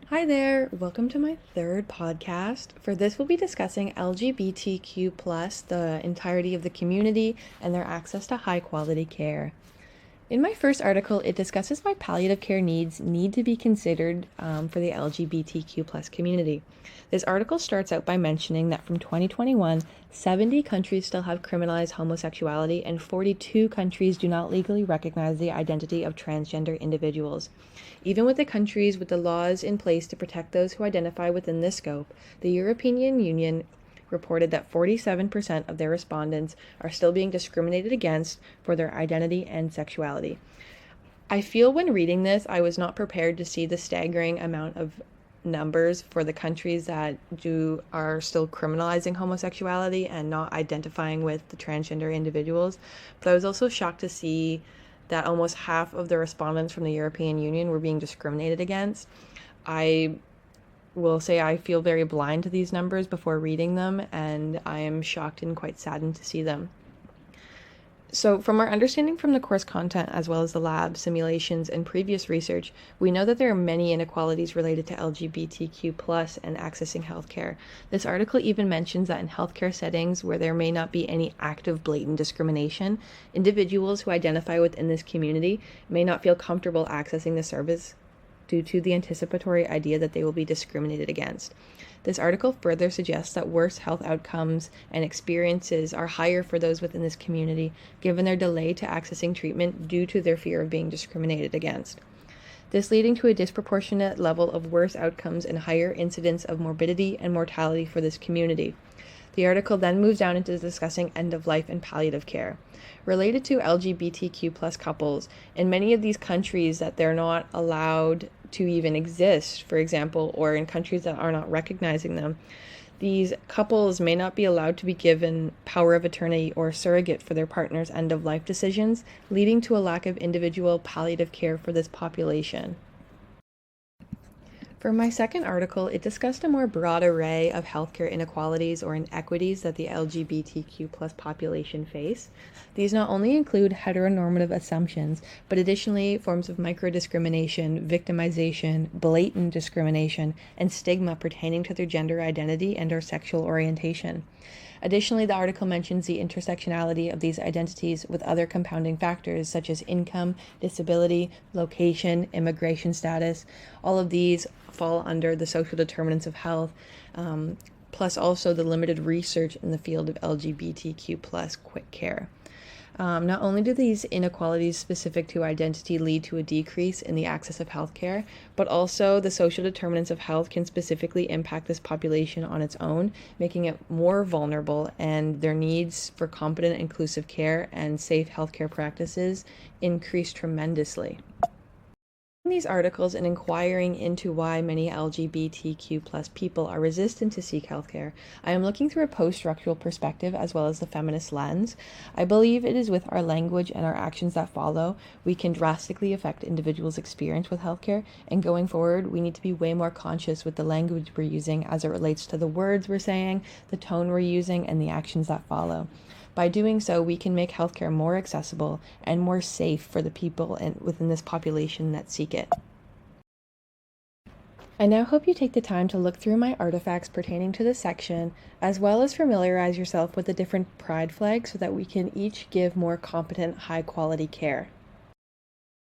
Hi there, welcome to my third podcast. For this, we'll be discussing LGBTQ, the entirety of the community, and their access to high quality care. In my first article, it discusses why palliative care needs need to be considered for the LGBTQ community. This article starts out by mentioning that from 2021, 70 countries still have criminalized homosexuality, and 42 countries do not legally recognize the identity of transgender individuals. Even with the countries with the laws in place to protect those who identify within this scope, the European Union reported that 47% of their respondents are still being discriminated against for their identity and sexuality. I feel when reading this, I was not prepared to see the staggering amount of numbers for the countries that are still criminalizing homosexuality and not identifying with the transgender individuals. But I was also shocked to see that almost half of the respondents from the European Union were being discriminated against. I will say I feel very blind to these numbers before reading them, and I am shocked and quite saddened to see them. So, from our understanding from the course content as well as the lab simulations and previous research, we know that there are many inequalities related to LGBTQ and accessing healthcare. This article even mentions that in healthcare settings where there may not be any active blatant discrimination, individuals who identify within this community may not feel comfortable accessing the service due to the anticipatory idea that they will be discriminated against. This article further suggests that worse health outcomes and experiences are higher for those within this community, given their delay to accessing treatment due to their fear of being discriminated against. This leading to a disproportionate level of worse outcomes and higher incidence of morbidity and mortality for this community. The article then moves down into discussing end-of-life and palliative care. Related to LGBTQ couples, in many of these countries that they're not allowed to even exist, for example, or in countries that are not recognizing them, these couples may not be allowed to be given power of attorney or surrogate for their partner's end-of-life decisions, leading to a lack of individual palliative care for this population. For my second article, it discussed a more broad array of healthcare inequalities or inequities that the LGBTQ population face. These not only include heteronormative assumptions, but additionally forms of microdiscrimination, victimization, blatant discrimination, and stigma pertaining to their gender identity and or sexual orientation. Additionally, the article mentions the intersectionality of these identities with other compounding factors such as income, disability, location, immigration status. All of these fall under the social determinants of health, plus also the limited research in the field of LGBTQ quick care. Not only do these inequalities specific to identity lead to a decrease in the access of healthcare, but also the social determinants of health can specifically impact this population on its own, making it more vulnerable, and their needs for competent, inclusive care and safe healthcare practices increase tremendously. These articles and inquiring into why many LGBTQ people are resistant to seek healthcare, I am looking through a post-structural perspective as well as the feminist lens. I believe it is with our language and our actions that follow, we can drastically affect individuals' experience with healthcare, and going forward, we need to be way more conscious with the language we're using as it relates to the words we're saying, the tone we're using, and the actions that follow. By doing so, we can make healthcare more accessible and more safe for the people within this population that seek it. I now hope you take the time to look through my artifacts pertaining to this section, as well as familiarize yourself with the different pride flags so that we can each give more competent, high-quality care.